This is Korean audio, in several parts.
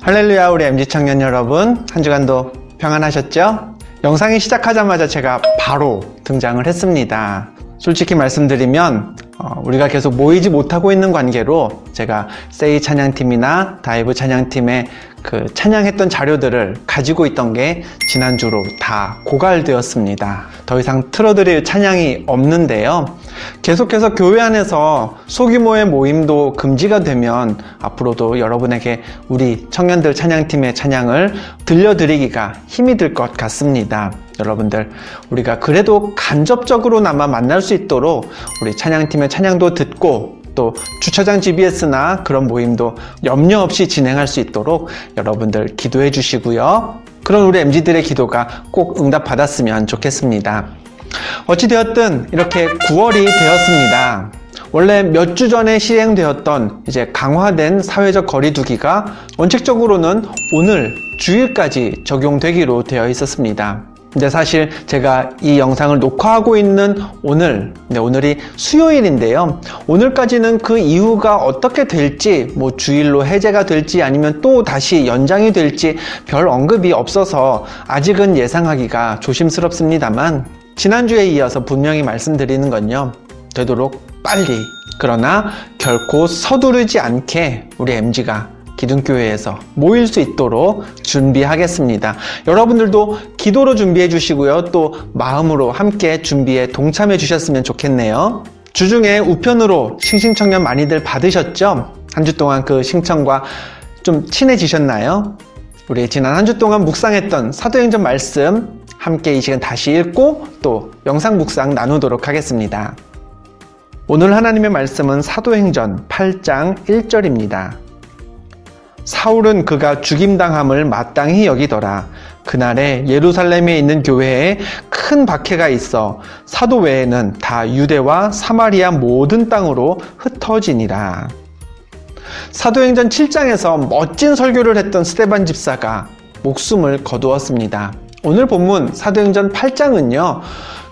할렐루야, 우리 MZ 청년 여러분, 한 주간도 평안하셨죠? 영상이 시작하자마자 제가 바로 등장을 했습니다. 솔직히 말씀드리면 우리가 계속 모이지 못하고 있는 관계로 제가 세이 찬양팀이나 다이브 찬양팀의 그 찬양했던 자료들을 가지고 있던 게 지난주로 다 고갈되었습니다. 더 이상 틀어드릴 찬양이 없는데요. 계속해서 교회 안에서 소규모의 모임도 금지가 되면 앞으로도 여러분에게 우리 청년들 찬양팀의 찬양을 들려드리기가 힘이 들 것 같습니다. 여러분들, 우리가 그래도 간접적으로나마 만날 수 있도록 우리 찬양팀의 찬양도 듣고 또 주차장 GBS나 그런 모임도 염려 없이 진행할 수 있도록 여러분들 기도해 주시고요. 그런 우리 MZ들의 기도가 꼭 응답받았으면 좋겠습니다. 어찌되었든 이렇게 9월이 되었습니다. 원래 몇 주 전에 시행되었던 이제 강화된 사회적 거리두기가 원칙적으로는 오늘 주일까지 적용되기로 되어 있었습니다. 근데 사실 제가 이 영상을 녹화하고 있는 오늘이 수요일인데요. 오늘까지는 그 이후가 어떻게 될지, 주일로 해제가 될지 아니면 또 다시 연장이 될지 별 언급이 없어서 아직은 예상하기가 조심스럽습니다만, 지난주에 이어서 분명히 말씀드리는 건요, 되도록 빨리, 그러나 결코 서두르지 않게 우리 MZ가 기둥교회에서 모일 수 있도록 준비하겠습니다. 여러분들도 기도로 준비해 주시고요. 또 마음으로 함께 준비에 동참해 주셨으면 좋겠네요. 주중에 우편으로 싱싱청년 많이들 받으셨죠? 한 주 동안 그 신청과 좀 친해지셨나요? 우리 지난 한 주 동안 묵상했던 사도행전 말씀 함께 이 시간 다시 읽고 또 영상 묵상 나누도록 하겠습니다. 오늘 하나님의 말씀은 사도행전 8장 1절입니다. 사울은 그가 죽임당함을 마땅히 여기더라. 그날에 예루살렘에 있는 교회에 큰 박해가 있어 사도 외에는 다 유대와 사마리아 모든 땅으로 흩어지니라. 사도행전 7장에서 멋진 설교를 했던 스데반 집사가 목숨을 거두었습니다. 오늘 본문 사도행전 8장은요,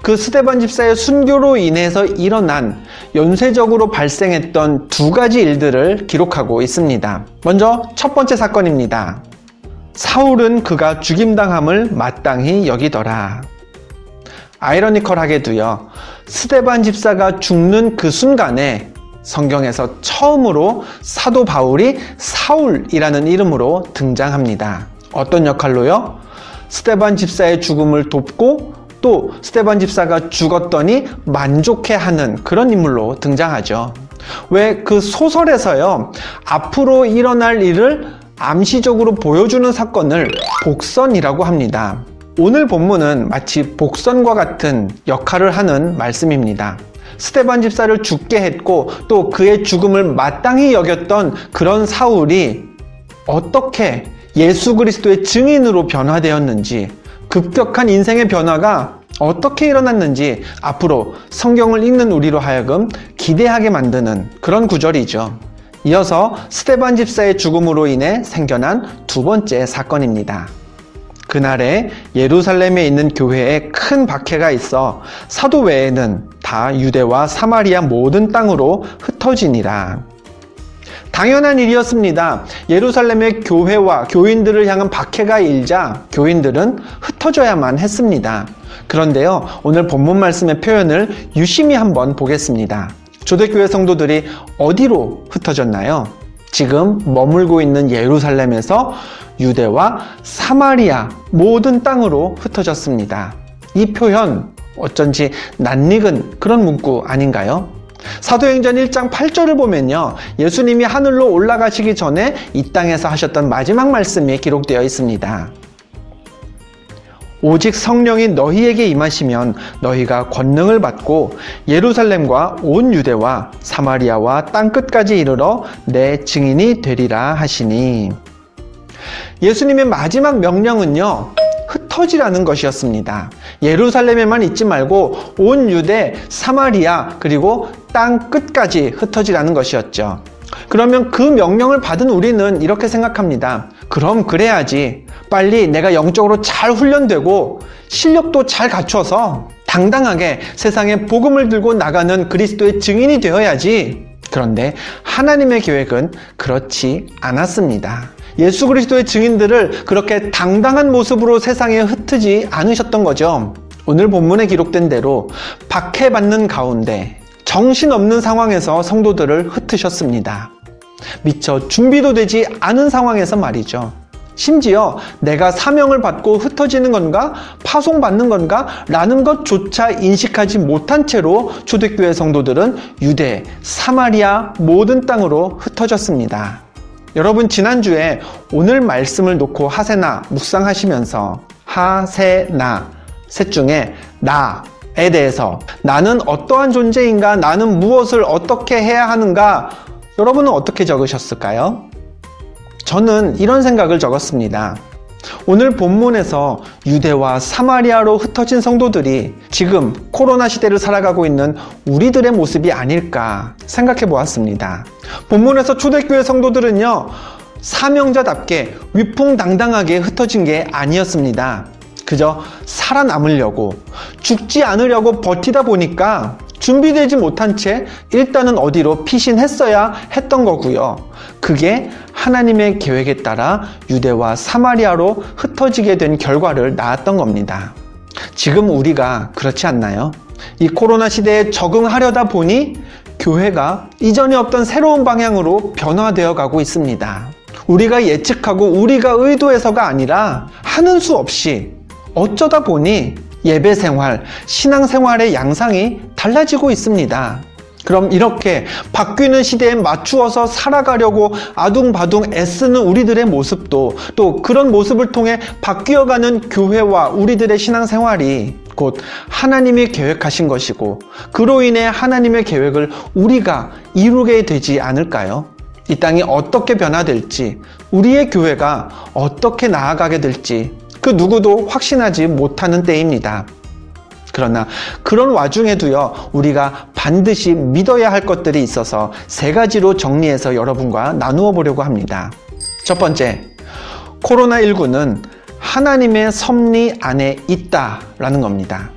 그 스데반 집사의 순교로 인해서 일어난 연쇄적으로 발생했던 두 가지 일들을 기록하고 있습니다. 먼저 첫 번째 사건입니다. 사울은 그가 죽임당함을 마땅히 여기더라. 아이러니컬하게도요, 스데반 집사가 죽는 그 순간에 성경에서 처음으로 사도 바울이 사울이라는 이름으로 등장합니다. 어떤 역할로요? 스데반 집사의 죽음을 돕고 또 스데반 집사가 죽었더니 만족해하는 그런 인물로 등장하죠. 왜 그 소설에서요, 앞으로 일어날 일을 암시적으로 보여주는 사건을 복선이라고 합니다. 오늘 본문은 마치 복선과 같은 역할을 하는 말씀입니다. 스데반 집사를 죽게 했고 또 그의 죽음을 마땅히 여겼던 그런 사울이 어떻게 예수 그리스도의 증인으로 변화되었는지, 급격한 인생의 변화가 어떻게 일어났는지 앞으로 성경을 읽는 우리로 하여금 기대하게 만드는 그런 구절이죠. 이어서 스데반 집사의 죽음으로 인해 생겨난 두 번째 사건입니다. 그날에 예루살렘에 있는 교회에 큰 박해가 있어 사도 외에는 다 유대와 사마리아 모든 땅으로 흩어지니라. 당연한 일이었습니다. 예루살렘의 교회와 교인들을 향한 박해가 일자 교인들은 흩어져야만 했습니다. 그런데요, 오늘 본문 말씀의 표현을 유심히 한번 보겠습니다. 초대교회 성도들이 어디로 흩어졌나요? 지금 머물고 있는 예루살렘에서 유대와 사마리아 모든 땅으로 흩어졌습니다. 이 표현 어쩐지 낯익은 그런 문구 아닌가요? 사도행전 1장 8절을 보면요, 예수님이 하늘로 올라가시기 전에 이 땅에서 하셨던 마지막 말씀이 기록되어 있습니다. 오직 성령이 너희에게 임하시면 너희가 권능을 받고 예루살렘과 온 유대와 사마리아와 땅끝까지 이르러 내 증인이 되리라 하시니. 예수님의 마지막 명령은요, 흩어지라는 것이었습니다. 예루살렘에만 있지 말고 온 유대, 사마리아, 그리고 땅 끝까지 흩어지라는 것이었죠. 그러면 그 명령을 받은 우리는 이렇게 생각합니다. 그럼 그래야지. 빨리 내가 영적으로 잘 훈련되고 실력도 잘 갖춰서 당당하게 세상에 복음을 들고 나가는 그리스도의 증인이 되어야지. 그런데 하나님의 계획은 그렇지 않았습니다. 예수 그리스도의 증인들을 그렇게 당당한 모습으로 세상에 흩트지 않으셨던 거죠. 오늘 본문에 기록된 대로 박해받는 가운데 정신없는 상황에서 성도들을 흩으셨습니다. 미처 준비도 되지 않은 상황에서 말이죠. 심지어 내가 사명을 받고 흩어지는 건가? 파송받는 건가? 라는 것조차 인식하지 못한 채로 초대교회 성도들은 유대, 사마리아 모든 땅으로 흩어졌습니다. 여러분, 지난주에 오늘 말씀을 놓고 하세나 묵상하시면서 하세나 셋 중에 나에 대해서 나는 어떠한 존재인가? 나는 무엇을 어떻게 해야 하는가? 여러분은 어떻게 적으셨을까요? 저는 이런 생각을 적었습니다. 오늘 본문에서 유대와 사마리아로 흩어진 성도들이 지금 코로나 시대를 살아가고 있는 우리들의 모습이 아닐까 생각해 보았습니다. 본문에서 초대교회 성도들은요, 사명자답게 위풍당당하게 흩어진 게 아니었습니다. 그저 살아남으려고, 죽지 않으려고 버티다 보니까 준비되지 못한 채 일단은 어디로 피신했어야 했던 거고요. 그게 하나님의 계획에 따라 유대와 사마리아로 흩어지게 된 결과를 낳았던 겁니다. 지금 우리가 그렇지 않나요? 이 코로나 시대에 적응하려다 보니 교회가 이전에 없던 새로운 방향으로 변화되어 가고 있습니다. 우리가 예측하고 우리가 의도해서가 아니라 하는 수 없이 어쩌다 보니 예배 생활, 신앙 생활의 양상이 달라지고 있습니다. 그럼 이렇게 바뀌는 시대에 맞추어서 살아가려고 아둥바둥 애쓰는 우리들의 모습도, 또 그런 모습을 통해 바뀌어가는 교회와 우리들의 신앙 생활이 곧 하나님이 계획하신 것이고, 그로 인해 하나님의 계획을 우리가 이루게 되지 않을까요? 이 땅이 어떻게 변화될지, 우리의 교회가 어떻게 나아가게 될지 그 누구도 확신하지 못하는 때입니다. 그러나 그런 와중에도요, 우리가 반드시 믿어야 할 것들이 있어서 세 가지로 정리해서 여러분과 나누어 보려고 합니다. 첫 번째, 코로나19는 하나님의 섭리 안에 있다라는 겁니다.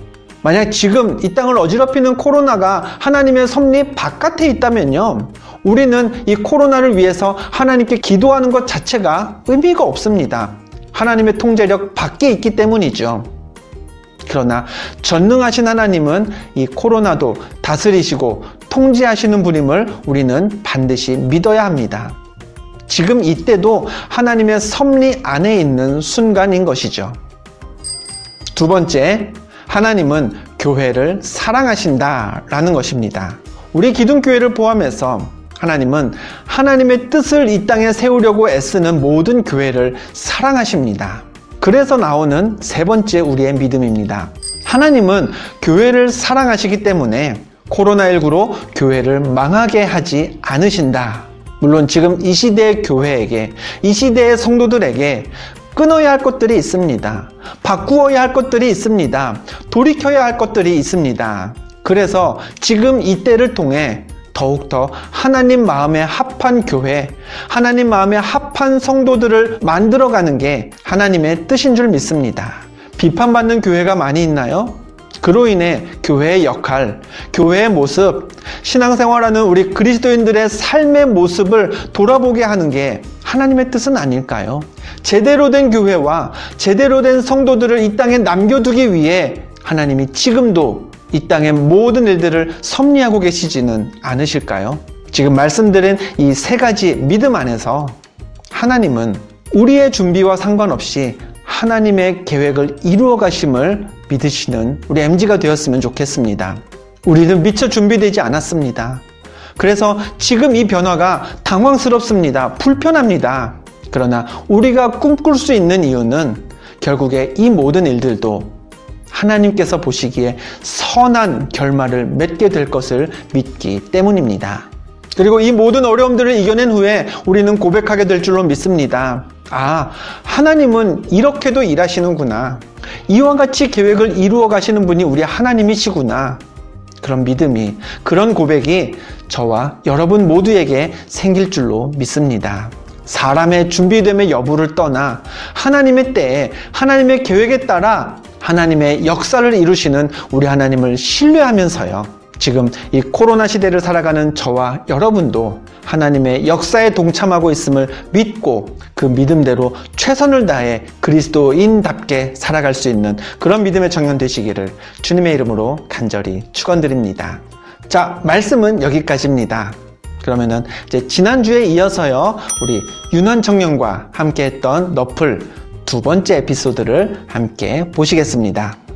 만약 지금 이 땅을 어지럽히는 코로나가 하나님의 섭리 바깥에 있다면요, 우리는 이 코로나를 위해서 하나님께 기도하는 것 자체가 의미가 없습니다. 하나님의 통제력 밖에 있기 때문이죠. 그러나 전능하신 하나님은 이 코로나도 다스리시고 통제하시는 분임을 우리는 반드시 믿어야 합니다. 지금 이때도 하나님의 섭리 안에 있는 순간인 것이죠. 두 번째, 하나님은 교회를 사랑하신다라는 것입니다. 우리 기둥교회를 포함해서 하나님은 하나님의 뜻을 이 땅에 세우려고 애쓰는 모든 교회를 사랑하십니다. 그래서 나오는 세 번째 우리의 믿음입니다. 하나님은 교회를 사랑하시기 때문에 코로나19로 교회를 망하게 하지 않으신다. 물론 지금 이 시대의 교회에게, 이 시대의 성도들에게 끊어야 할 것들이 있습니다. 바꾸어야 할 것들이 있습니다. 돌이켜야 할 것들이 있습니다. 그래서 지금 이 때를 통해 더욱더 하나님 마음에 합한 교회, 하나님 마음에 합한 성도들을 만들어가는 게 하나님의 뜻인 줄 믿습니다. 비판받는 교회가 많이 있나요? 그로 인해 교회의 역할, 교회의 모습, 신앙생활하는 우리 그리스도인들의 삶의 모습을 돌아보게 하는 게 하나님의 뜻은 아닐까요? 제대로 된 교회와 제대로 된 성도들을 이 땅에 남겨두기 위해 하나님이 지금도 이 땅의 모든 일들을 섭리하고 계시지는 않으실까요? 지금 말씀드린 이 세 가지 믿음 안에서 하나님은 우리의 준비와 상관없이 하나님의 계획을 이루어 가심을 믿으시는 우리 MG가 되었으면 좋겠습니다. 우리는 미처 준비되지 않았습니다. 그래서 지금 이 변화가 당황스럽습니다. 불편합니다. 그러나 우리가 꿈꿀 수 있는 이유는 결국에 이 모든 일들도 하나님께서 보시기에 선한 결말을 맺게 될 것을 믿기 때문입니다. 그리고 이 모든 어려움들을 이겨낸 후에 우리는 고백하게 될 줄로 믿습니다. 아, 하나님은 이렇게도 일하시는구나. 이와 같이 계획을 이루어 가시는 분이 우리 하나님이시구나. 그런 믿음이, 그런 고백이 저와 여러분 모두에게 생길 줄로 믿습니다. 사람의 준비됨의 여부를 떠나 하나님의 때에, 하나님의 계획에 따라 하나님의 역사를 이루시는 우리 하나님을 신뢰하면서요, 지금 이 코로나 시대를 살아가는 저와 여러분도 하나님의 역사에 동참하고 있음을 믿고 그 믿음대로 최선을 다해 그리스도인답게 살아갈 수 있는 그런 믿음의 청년 되시기를 주님의 이름으로 간절히 축원드립니다. 자, 말씀은 여기까지입니다. 그러면은 이제 지난주에 이어서요, 우리 윤환 청년과 함께 했던 너플 두 번째 에피소드를 함께 보시겠습니다.